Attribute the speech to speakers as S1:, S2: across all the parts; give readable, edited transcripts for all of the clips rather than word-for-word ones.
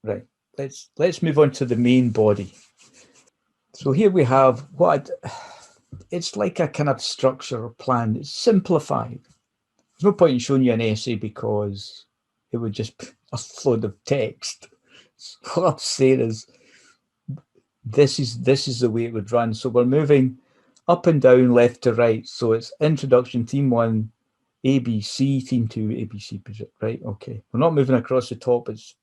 S1: Right. Let's move on to the main body. So here we have it's like a kind of structure or plan. It's simplified. There's no point in showing you an essay because it would just be a flood of text. So what I'm saying is this is the way it would run. So we're moving up and down, left to right. So it's introduction, theme one, ABC, theme two, ABC, right? Okay. We're not moving across the top. It's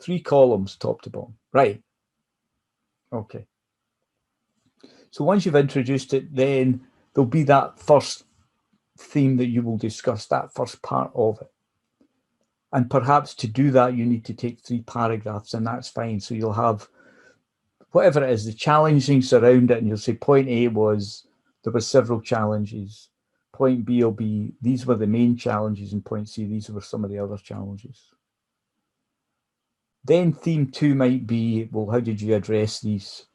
S1: 3 columns, top to bottom. Right. Okay. So once you've introduced it, then there'll be that first theme that you will discuss, that first part of it. And perhaps to do that, you need to take 3 paragraphs, and that's fine. So you'll have whatever it is, the challengings around it, and you'll say point A was there were several challenges. Point B will be these were the main challenges, and point C, these were some of the other challenges. Then theme 2 might be, well, how did you address these?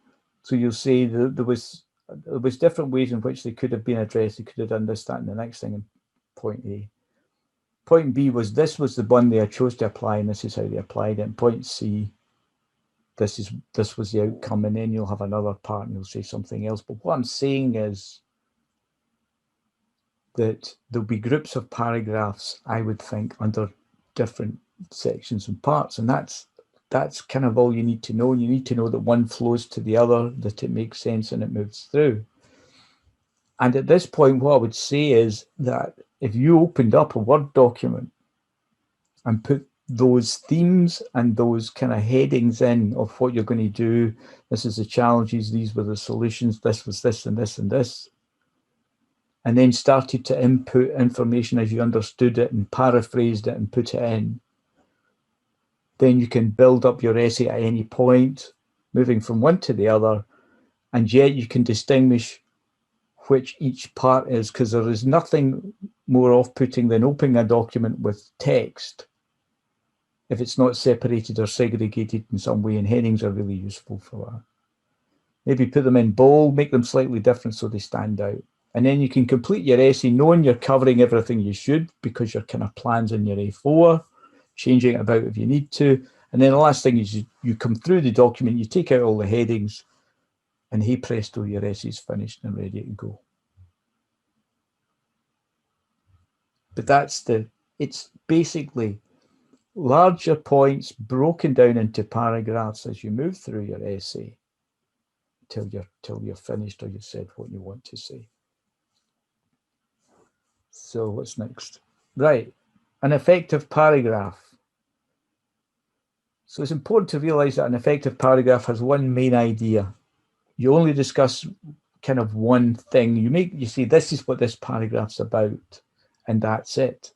S1: So you'll say there was different ways in which they could have been addressed. They could have done this, that, and the next thing in point A. Point B was this was the one they chose to apply, and this is how they applied it. And point C, this was the outcome, and then you'll have another part and you'll say something else. But what I'm saying is that there'll be groups of paragraphs, I would think, under different sections and parts, and that's kind of all you need to know. You need to know that one flows to the other, that it makes sense and it moves through. And at this point, what I would say is that if you opened up a Word document and put those themes and those kind of headings in of what you're going to do, this is the challenges, these were the solutions, this was this and this and this, and then started to input information as you understood it and paraphrased it and put it in, then you can build up your essay at any point, moving from one to the other, and yet you can distinguish which each part is, because there is nothing more off-putting than opening a document with text if it's not separated or segregated in some way, and headings are really useful for that. Maybe put them in bold, make them slightly different so they stand out. And then you can complete your essay knowing you're covering everything you should, because your kind of plans in your A4, changing it about if you need to. And then the last thing is you come through the document, you take out all the headings, and hey presto, your essay's finished and ready to go. But it's basically larger points broken down into paragraphs as you move through your essay till you're finished or you've said what you want to say. So what's next? Right, an effective paragraph. So it's important to realize that an effective paragraph has one main idea. You only discuss kind of one thing. You say, this is what this paragraph's about, and that's it.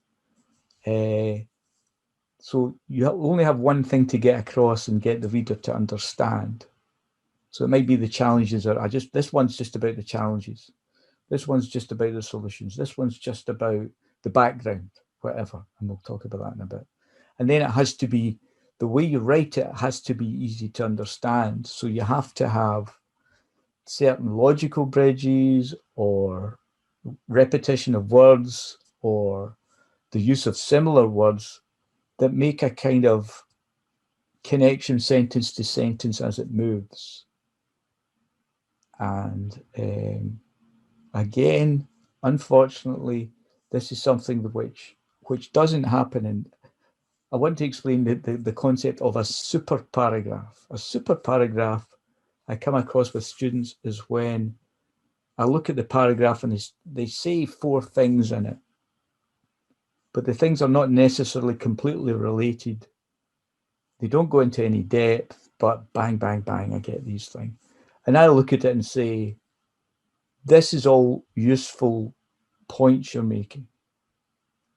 S1: So you only have one thing to get across and get the reader to understand. So it might be the challenges are this one's just about the challenges. This one's just about the solutions. This one's just about the background, whatever. And we'll talk about that in a bit. And then it has to be, the way you write it has to be easy to understand. So you have to have certain logical bridges or repetition of words or the use of similar words that make a kind of connection sentence to sentence as it moves. And again, unfortunately, this is something which doesn't happen. And I want to explain the concept of a super paragraph. A super paragraph I come across with students is when I look at the paragraph and they say 4 things in it, but the things are not necessarily completely related. They don't go into any depth, but bang, bang, bang, I get these things. And I look at it and say, this is all useful points you're making,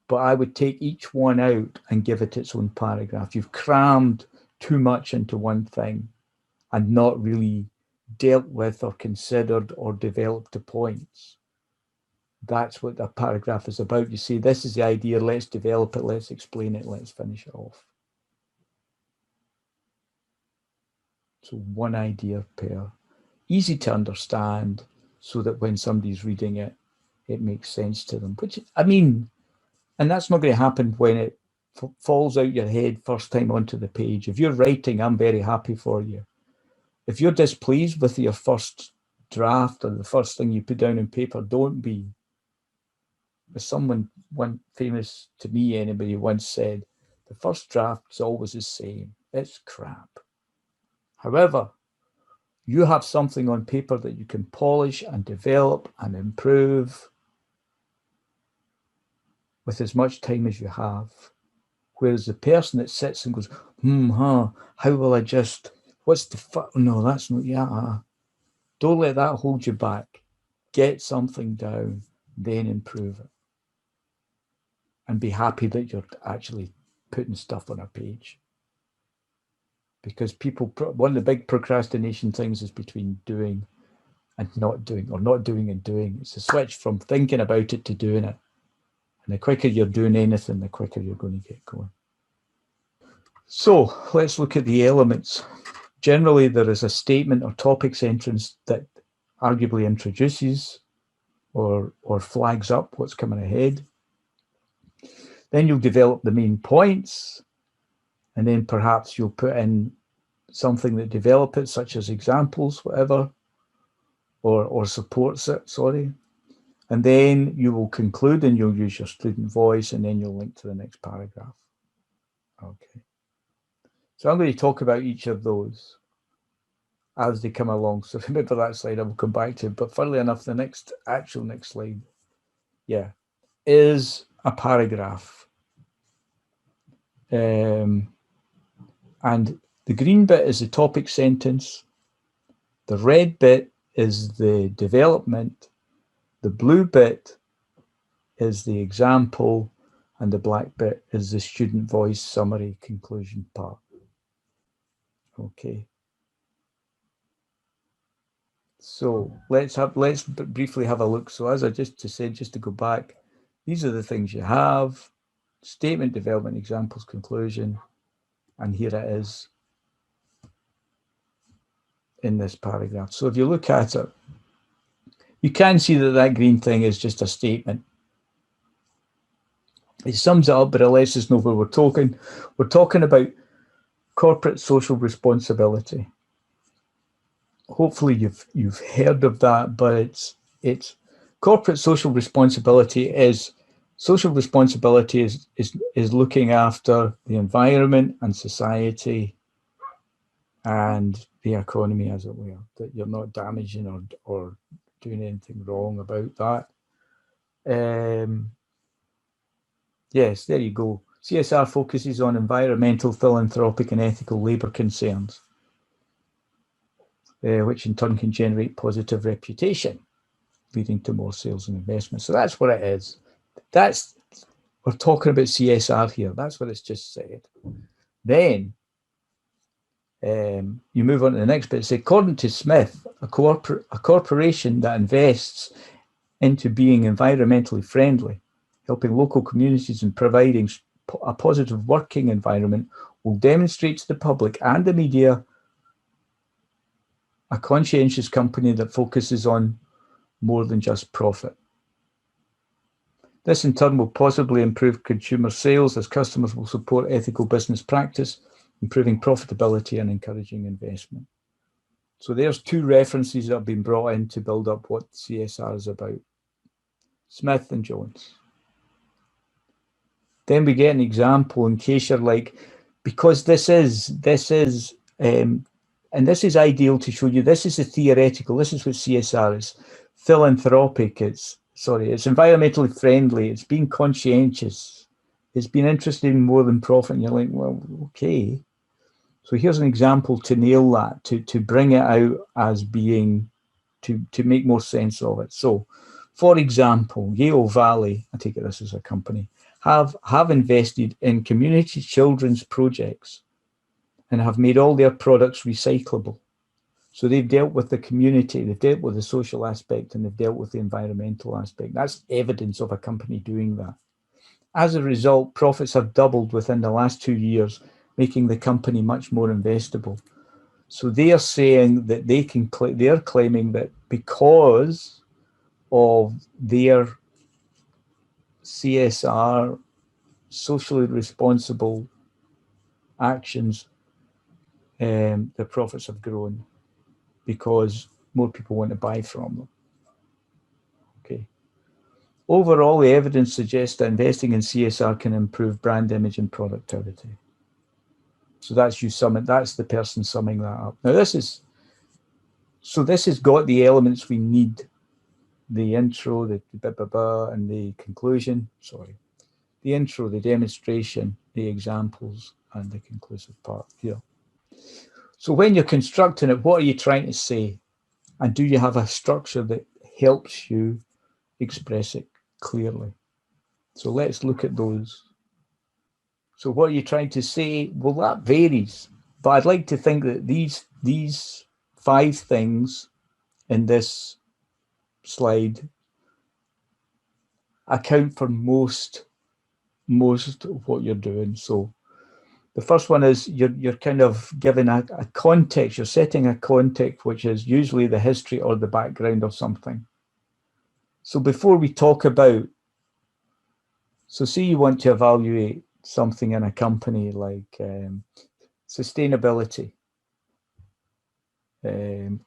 S1: but I would take each one out and give it its own paragraph. You've crammed too much into one thing and not really dealt with or considered or developed the points. That's what a paragraph is about. You say, this is the idea, let's develop it, let's explain it, let's finish it off. So one idea per, easy to understand, so that when somebody's reading it, it makes sense to them. Which, I mean, and that's not going to happen when it falls out your head first time onto the page. If you're writing, I'm very happy for you. If you're displeased with your first draft or the first thing you put down on paper, don't be. As someone, one famous to me, anybody once said, the first draft's always the same. It's crap. However, you have something on paper that you can polish and develop and improve with as much time as you have. Whereas the person that sits and goes, how will I just, what's the, no, that's not, yeah. Don't let that hold you back. Get something down, then improve it. And be happy that you're actually putting stuff on a page. Because people, one of the big procrastination things is between doing and not doing, or not doing and doing. It's a switch from thinking about it to doing it. And the quicker you're doing anything, the quicker you're going to get going. So let's look at the elements. Generally, there is a statement or topic sentence that arguably introduces or flags up what's coming ahead. Then you'll develop the main points, and then perhaps you'll put in something that develops it, such as examples, whatever, or supports it, sorry. And then you will conclude and you'll use your student voice, and then you'll link to the next paragraph. Okay. So I'm going to talk about each of those as they come along. So remember that slide, I will come back to it. But funnily enough, the next slide, is a paragraph. And the green bit is the topic sentence. The red bit is the development. The blue bit is the example. And the black bit is the student voice summary conclusion part. Okay. So let's briefly have a look. So as I just said, just to go back, these are the things you have: statement, development, examples, conclusion, and here it is in this paragraph. So if you look at it, you can see that that green thing is just a statement. It sums it up, but it lets us know where we're talking. We're talking about corporate social responsibility. Hopefully you've heard of that, but it's corporate social responsibility is looking after the environment and society and the economy, as it were, that you're not damaging or doing anything wrong about that. Yes, there you go. CSR focuses on environmental, philanthropic, and ethical labour concerns, which in turn can generate positive reputation, leading to more sales and investment. So that's what it is. We're talking about CSR here. That's what it's just said. Then you move on to the next bit. It's according to Smith, a corporation that invests into being environmentally friendly, helping local communities and providing a positive working environment will demonstrate to the public and the media a conscientious company that focuses on more than just profit. This in turn will possibly improve consumer sales as customers will support ethical business practice, improving profitability and encouraging investment. So there's two references that have been brought in to build up what CSR is about. Smith and Jones. Then we get an example in case you're like, because this is and this is ideal to show you, this is a theoretical, this is what CSR is. Philanthropic, it's environmentally friendly, it's being conscientious, it's being interested in more than profit, and you're like, well, okay. So here's an example to nail that, to bring it out as being, to make more sense of it. So, for example, Yale Valley, I take it this is a company, have invested in community children's projects and have made all their products recyclable. So they've dealt with the community, they've dealt with the social aspect, and they've dealt with the environmental aspect. That's evidence of a company doing that. As a result, profits have doubled within the last 2 years, making the company much more investable. So they are saying that they're claiming that because of their CSR socially responsible actions, their profits have grown because more people want to buy from them. Okay. Overall, the evidence suggests that investing in CSR can improve brand image and productivity. So that's that's the person summing that up. Now this has got the elements we need: the intro, the blah, blah, blah, and the conclusion. Sorry. The intro, the demonstration, the examples, and the conclusive part here. So when you're constructing it, what are you trying to say? And do you have a structure that helps you express it clearly? So let's look at those. So what are you trying to say? Well, that varies. But I'd like to think that these 5 things in this slide account for most of what you're doing. So the first one is you're kind of giving a context. You're setting a context, which is usually the history or the background of something. So before we talk about, so say you want to evaluate something in a company like sustainability,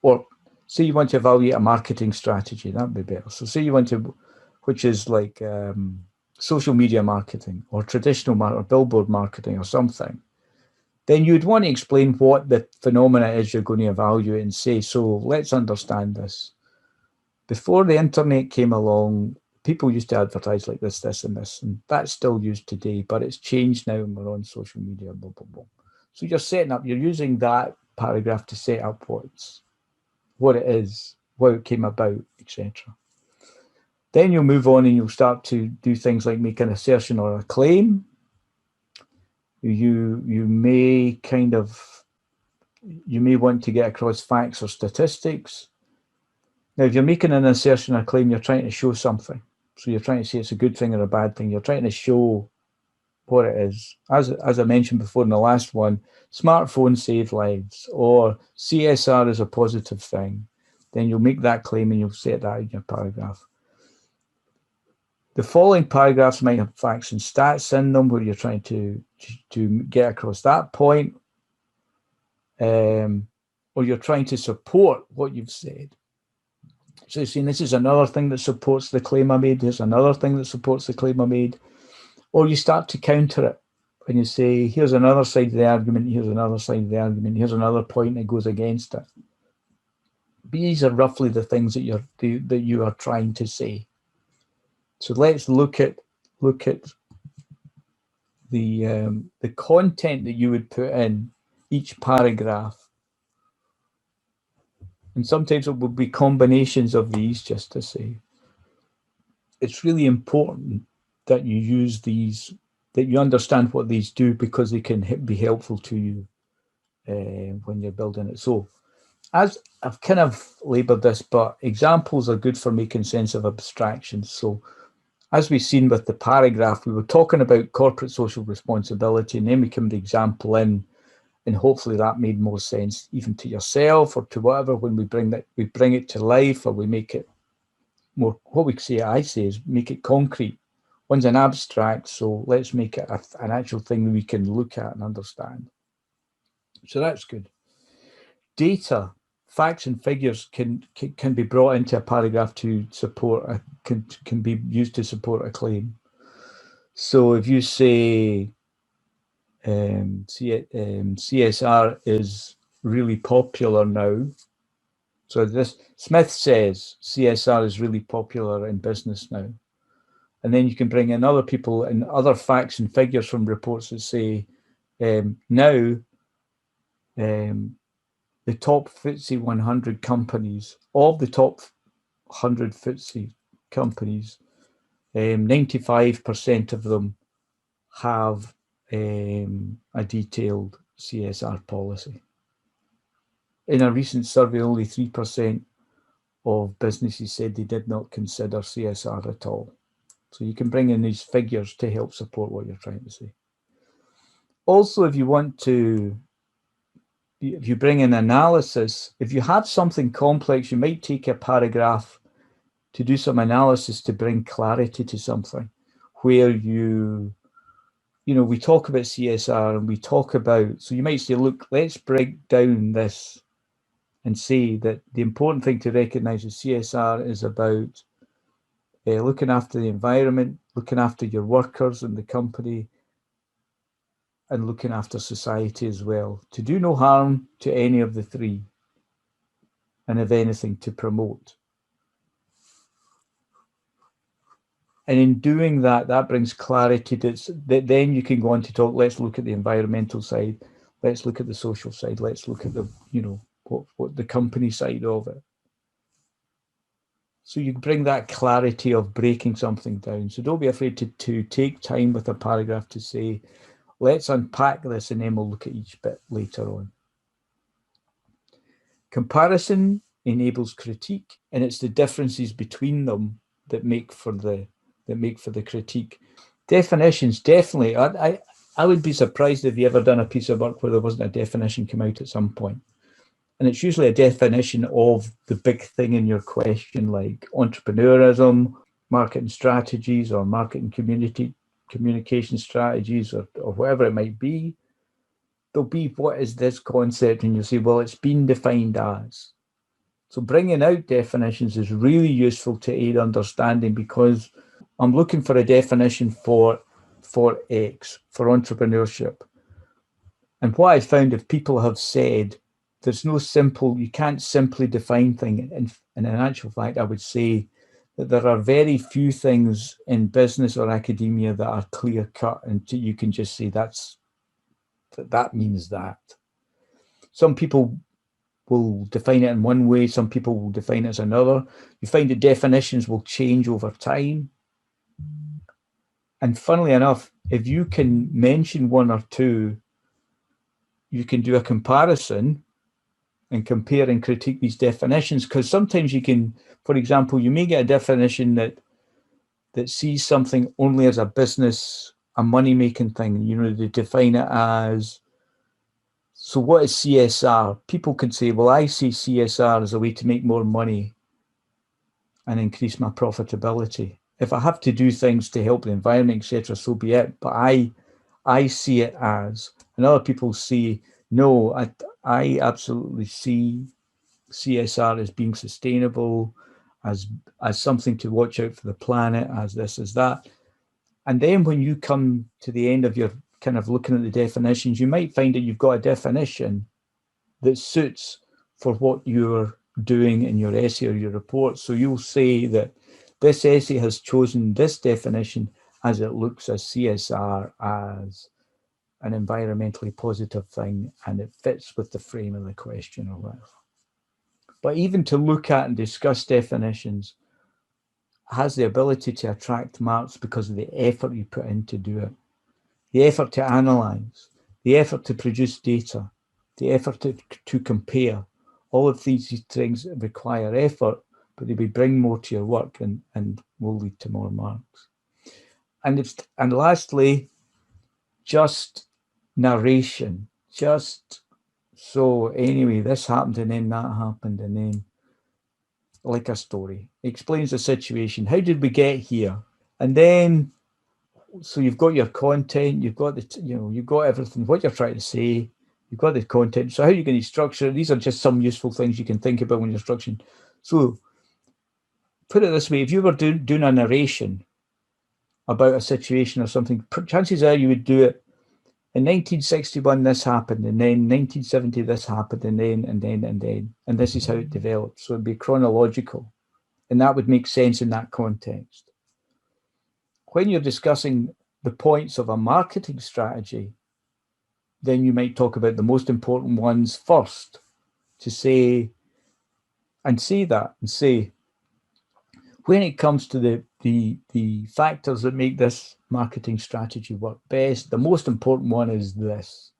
S1: or say you want to evaluate a marketing strategy, that'd be better. So say you want to, which is like social media marketing or traditional or billboard marketing or something, then you'd want to explain what the phenomena is you're going to evaluate and say, so let's understand this. Before the internet came along, people used to advertise like this, this, and this, and that's still used today, but it's changed now and we're on social media, blah, blah, blah. So you're setting up, you're using that paragraph to set up what it is, how it came about, etc. Then you'll move on and you'll start to do things like make an assertion or a claim. You may want to get across facts or statistics. Now, if you're making an assertion or claim, you're trying to show something. So you're trying to say it's a good thing or a bad thing. You're trying to show what it is. As I mentioned before in the last one, smartphones save lives, or CSR is a positive thing. Then you'll make that claim and you'll set that in your paragraph. The following paragraphs might have facts and stats in them where you're trying to get across that point, or you're trying to support what you've said. So you're saying this is another thing that supports the claim I made, here's another thing that supports the claim I made, or you start to counter it and you say, here's another side of the argument, here's another side of the argument, here's another point that goes against it. These are roughly the things that you are trying to say. So let's look at the content that you would put in each paragraph. And sometimes it will be combinations of these, just to say. It's really important that you use these, that you understand what these do, because they can be helpful to you when you're building it. So as I've kind of laboured this, but examples are good for making sense of abstractions. So as we've seen with the paragraph, we were talking about corporate social responsibility, and then we came the example in, and hopefully that made more sense even to yourself or to whatever when we bring it to life, or we make it more, what I say is make it concrete. One's an abstract, so let's make it an actual thing that we can look at and understand. So that's good. Data, facts and figures can be brought into a paragraph to support can be used to support a claim. So if you say CSR is really popular now, so Smith says CSR is really popular in business now, and then you can bring in other people and other facts and figures from reports that say now the top FTSE 100 companies, of the top 100 FTSE companies, 95% of them have a detailed CSR policy. In a recent survey, only 3% of businesses said they did not consider CSR at all. So you can bring in these figures to help support what you're trying to say. Also, if you bring in analysis, if you have something complex, you might take a paragraph to do some analysis to bring clarity to something, where you we talk about CSR and we talk about, so you might say, look, let's break down this and say that the important thing to recognize is CSR is about looking after the environment, looking after your workers and the company, and looking after society as well, to do no harm to any of the three, and if anything, to promote. And in doing that, that brings clarity that then you can go on to talk, let's look at the environmental side, let's look at the social side, let's look at the, what the company side of it. So you bring that clarity of breaking something down. So don't be afraid to take time with a paragraph to say, let's unpack this and then we'll look at each bit later on. Comparison enables critique, and it's the differences between them that make for the critique. Definitions, definitely. I would be surprised if you ever done a piece of work where there wasn't a definition come out at some point. And it's usually a definition of the big thing in your question, like entrepreneurism, marketing strategies, or marketing communication strategies, or whatever it might be. There'll be, what is this concept? And you'll say, well, it's been defined as. So bringing out definitions is really useful to aid understanding, because I'm looking for a definition for X, for entrepreneurship. And what I found, if people have said, there's no simple, you can't simply define things. And in actual fact, I would say that there are very few things in business or academia that are clear cut and you can just say that means that. Some people will define it in one way, some people will define it as another. You find the definitions will change over time. And funnily enough, if you can mention one or two, you can do a comparison and compare and critique these definitions, because sometimes you can, for example, you may get a definition that sees something only as a business, a money-making thing. They define it as, so what is CSR? People can say, well, I see CSR as a way to make more money and increase my profitability. If I have to do things to help the environment, etc., so be it. But I see it as, and other people see, no, I absolutely see CSR as being sustainable, as something to watch out for the planet, as this, as that. And then when you come to the end of your kind of looking at the definitions, you might find that you've got a definition that suits for what you're doing in your essay or your report. So you'll say that this essay has chosen this definition as it looks as CSR as an environmentally positive thing, and it fits with the frame of the question or whatever. But even to look at and discuss definitions has the ability to attract marks because of the effort you put in to do it, the effort to analyze, the effort to produce data, the effort to compare. All of these things require effort, but they will bring more to your work and will lead to more marks. And lastly, just narration. Just so anyway, this happened and then that happened, and then like a story. It explains the situation. How did we get here? And then, so you've got your content, you've got you've got everything, what you're trying to say, you've got the content. So how are you going to structure it? These are just some useful things you can think about when you're structuring. So put it this way, if you were doing a narration about a situation or something, chances are you would do it in 1961, this happened, and then 1970, this happened, and then, and this is how it developed. So it'd be chronological, and that would make sense in that context. When you're discussing the points of a marketing strategy, then you might talk about the most important ones first to say, and say that, and say, when it comes to the factors that make this marketing strategy work best, the most important one is this.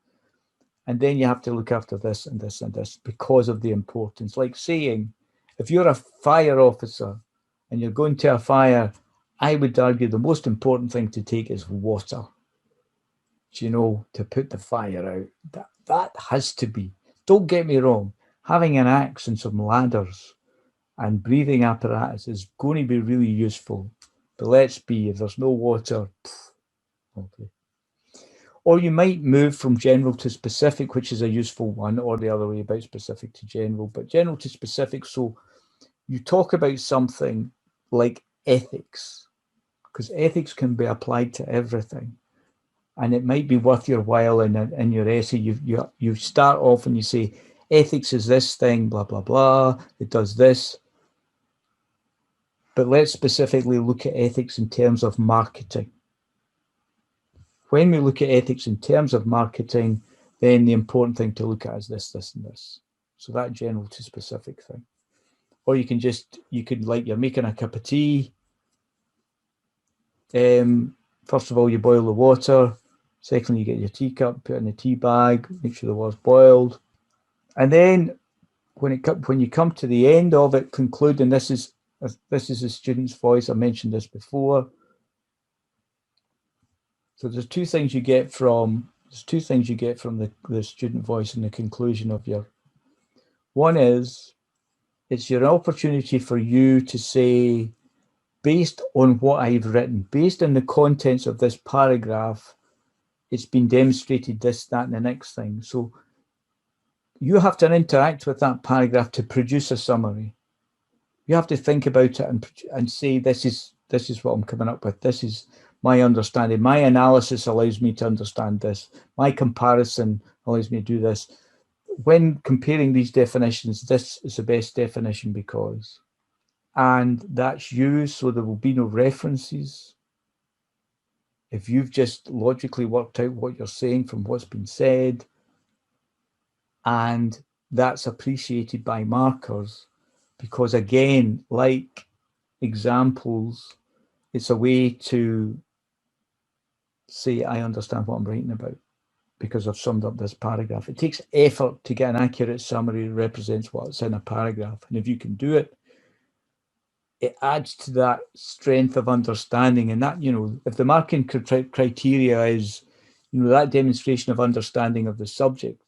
S1: And then you have to look after this and this and this because of the importance. Like saying, if you're a fire officer and you're going to a fire, I would argue the most important thing to take is water, to put the fire out. That has to be. Don't get me wrong. Having an axe and some ladders and breathing apparatus is going to be really useful. But let's be, if there's no water, okay. Or you might move from general to specific, which is a useful one, or the other way about, specific to general, but general to specific. So you talk about something like ethics, because ethics can be applied to everything. And it might be worth your while in your essay, you start off and you say, ethics is this thing, blah, blah, blah, it does this. But let's specifically look at ethics in terms of marketing. When we look at ethics in terms of marketing, then the important thing to look at is this, this, and this. So that general to specific thing. Or you could, like, you're making a cup of tea. First of all, you boil the water. Secondly, you get your teacup, put it in the tea bag, make sure the water's boiled. And then when you come to the end of it, conclude, and this is the student's voice. I mentioned this before. So there's two things you get from the student voice in the conclusion of your. One is, it's your opportunity for you to say, based on what I've written, based on the contents of this paragraph, it's been demonstrated this, that, and the next thing. So you have to interact with that paragraph to produce a summary. You have to think about it and say, this is what I'm coming up with. This is my understanding. My analysis allows me to understand this. My comparison allows me to do this. When comparing these definitions, this is the best definition because, and that's used so there will be no references. If you've just logically worked out what you're saying from what's been said, and that's appreciated by markers, because again, like examples, it's a way to say, I understand what I'm writing about because I've summed up this paragraph. It takes effort to get an accurate summary that represents what's in a paragraph. And if you can do it, it adds to that strength of understanding. And that, if the marking criteria is, that demonstration of understanding of the subject,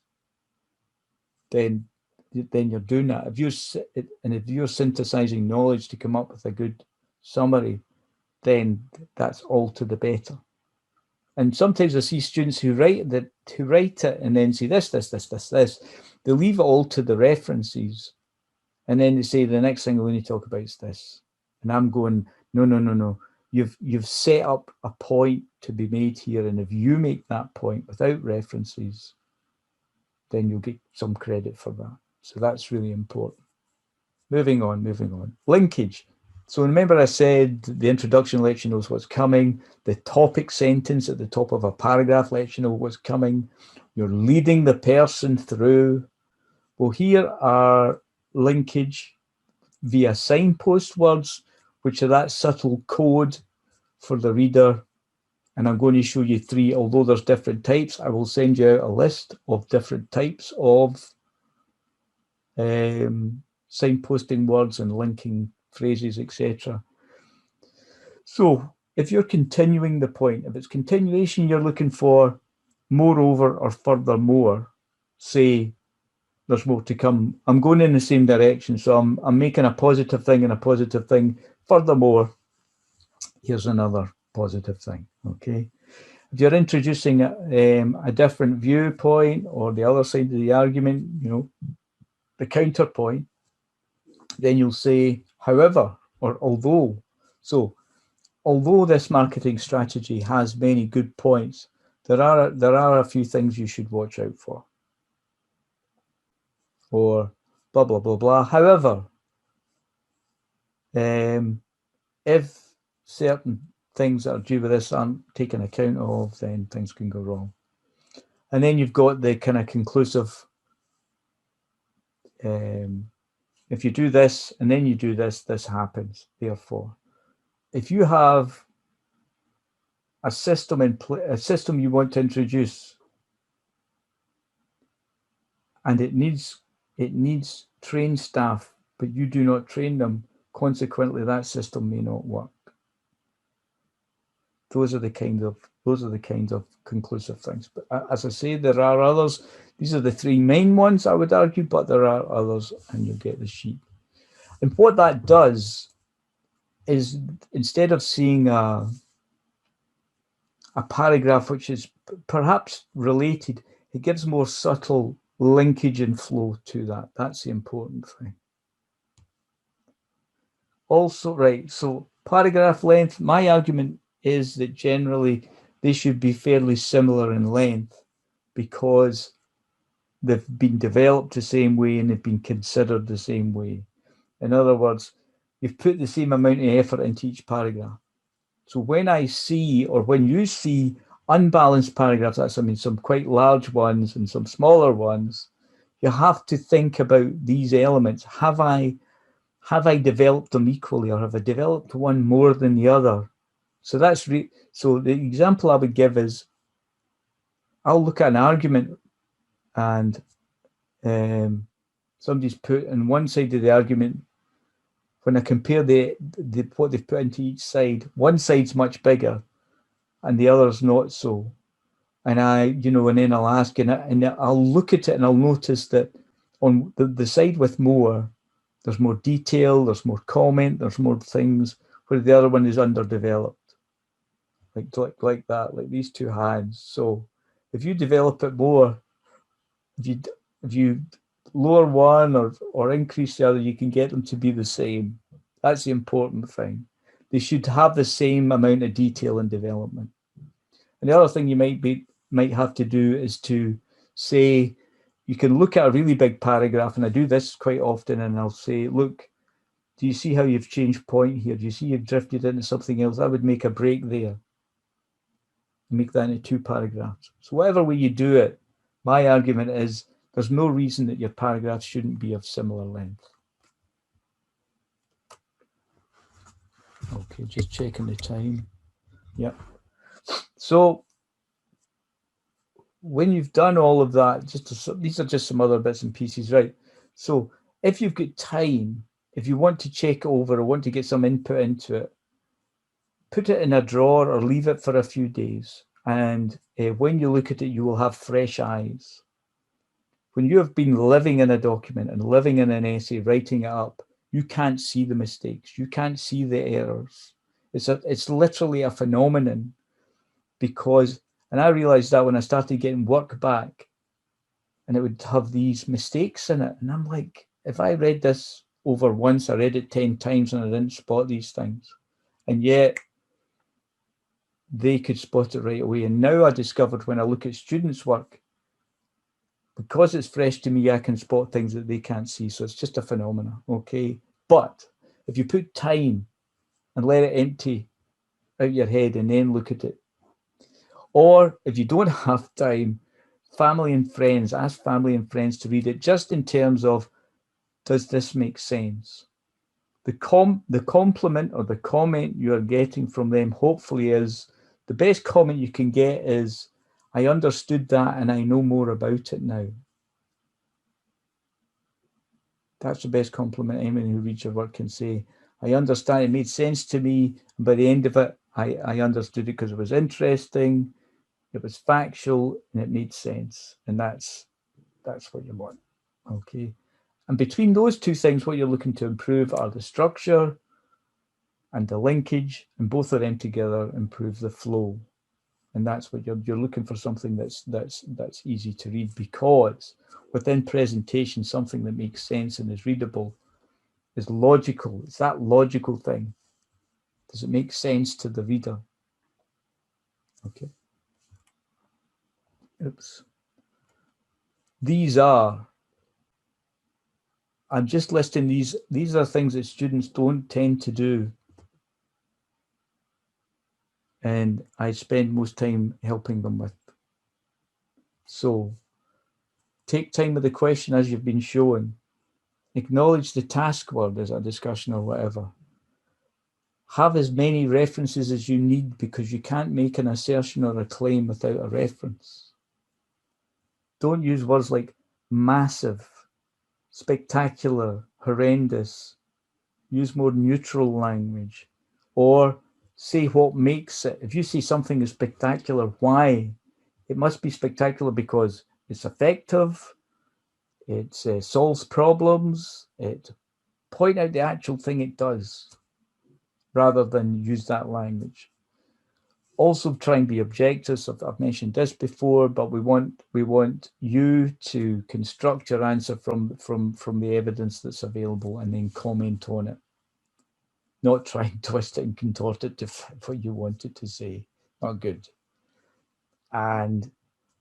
S1: then you're doing that. If you're synthesizing knowledge to come up with a good summary, then that's all to the better. And sometimes I see students who write it and then say this. They leave it all to the references, and then they say the next thing we need to talk about is this. And I'm going, no. You've set up a point to be made here, and if you make that point without references, then you'll get some credit for that. So that's really important. Moving on. Linkage. So remember I said the introduction lets you know what's coming. The topic sentence at the top of a paragraph lets you know what's coming. You're leading the person through. Well, here are linkage via signpost words, which are that subtle code for the reader. And I'm going to show you three, although there's different types. I will send you out a list of different types of signposting words and linking phrases, etc. So if you're continuing the point, if it's continuation, you're looking for moreover or furthermore, say there's more to come. I'm going in the same direction, so I'm making a positive thing and a positive thing. Furthermore, here's another positive thing, okay? If you're introducing a different viewpoint or the other side of the argument, the counterpoint, then you'll say, however, or although. So, although this marketing strategy has many good points, there are a few things you should watch out for. Or blah, blah, blah, blah. However, if certain things that are due with this aren't taken account of, then things can go wrong. And then you've got the kind of conclusive, if you do this and then you do this, this happens. Therefore, if you have a system you want to introduce, and it needs trained staff, but you do not train them, consequently that system may not work. Those are the kind of conclusive things. But as I say, there are others. These are the three main ones, I would argue, but there are others, and you'll get the sheet. And what that does is, instead of seeing a a paragraph which is perhaps related, it gives more subtle linkage and flow to that. That's the important thing. Also, right, so paragraph length, my argument is that generally they should be fairly similar in length because they've been developed the same way and they've been considered the same way. In other words, you've put the same amount of effort into each paragraph. So when I see, or when you see unbalanced paragraphs, that's, I mean, some quite large ones and some smaller ones, you have to think about these elements. Have I developed them equally, or have I developed one more than the other? So that's so the example I would give is, I'll look at an argument and somebody's put on one side of the argument, when I compare what they've put into each side, one side's much bigger and the other's not so. And and then I'll ask, and I'll look at it and I'll notice that on the side with more, there's more detail, there's more comment, there's more things, where the other one is underdeveloped. Like that, like these two hands. So if you develop it more, if you lower one or increase the other, you can get them to be the same. That's the important thing. They should have the same amount of detail and development. And the other thing you might have to do is to say, you can look at a really big paragraph, and I do this quite often, and I'll say, look, do you see how you've changed point here? Do you see you've drifted into something else? I would make a break there and make that into 2 paragraphs. So whatever way you do it, my argument is there's no reason that your paragraphs shouldn't be of similar length. Okay, just checking the time. Yep. So when you've done all of that, these are just some other bits and pieces, right? So if you've got time, if you want to check it over or want to get some input into it, put it in a drawer or leave it for a few days. And when you look at it, you will have fresh eyes. When you have been living in a document and living in an essay, writing it up, you can't see the mistakes. You can't see the errors. It's literally a phenomenon because, and I realized that when I started getting work back and it would have these mistakes in it. And I'm like, if I read this over once, I read it 10 times and I didn't spot these things. And yet they could spot it right away. And now I discovered when I look at students' work, because it's fresh to me, I can spot things that they can't see. So it's just a phenomenon, okay? But if you put time and let it empty out your head and then look at it, or if you don't have time, family and friends, ask family and friends to read it just in terms of, does this make sense? The compliment or the comment you are getting from them hopefully is, the best comment you can get is, I understood that and I know more about it now. That's the best compliment anyone who reads your work can say. I understand, it made sense to me, and by the end of it, I understood it because it was interesting, it was factual, and it made sense. And that's what you want, okay? And between those two things, what you're looking to improve are the structure and the linkage, and both of them together improve the flow. And that's what you're looking for, something that's easy to read, because within presentation, something that makes sense and is readable is logical. It's that logical thing. Does it make sense to the reader? Okay. Oops. I'm just listing these are things that students don't tend to do. And I spend most time helping them with. So take time with the question as you've been shown. Acknowledge the task word as a discussion or whatever. Have as many references as you need, because you can't make an assertion or a claim without a reference. Don't use words like massive, spectacular, horrendous. Use more neutral language, or say what makes it. If you say something is spectacular, why? It must be spectacular because it's effective, it solves problems, it point out the actual thing it does, rather than use that language. Also try and be objective. So I've mentioned this before, but we want you to construct your answer from the evidence that's available and then comment on it. Not try and twist it and contort it to what you wanted to say. Not good. And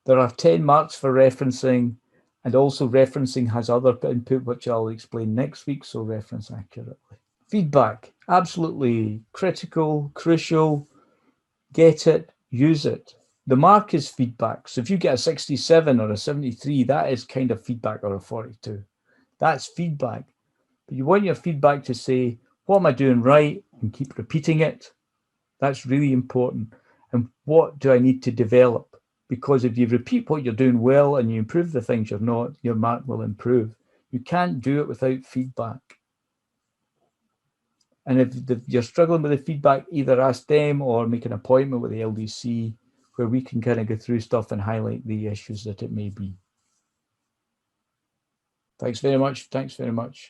S1: there are 10 marks for referencing, and also referencing has other input, which I'll explain next week, so reference accurately. Feedback, absolutely critical, crucial. Get it, use it. The mark is feedback. So if you get a 67 or a 73, that is kind of feedback, or a 42. That's feedback. But you want your feedback to say, what am I doing right? And keep repeating it. That's really important. And what do I need to develop? Because if you repeat what you're doing well and you improve the things you're not, your mark will improve. You can't do it without feedback. And if you're struggling with the feedback, either ask them or make an appointment with the LDC where we can kind of go through stuff and highlight the issues that it may be. Thanks very much. Thanks very much.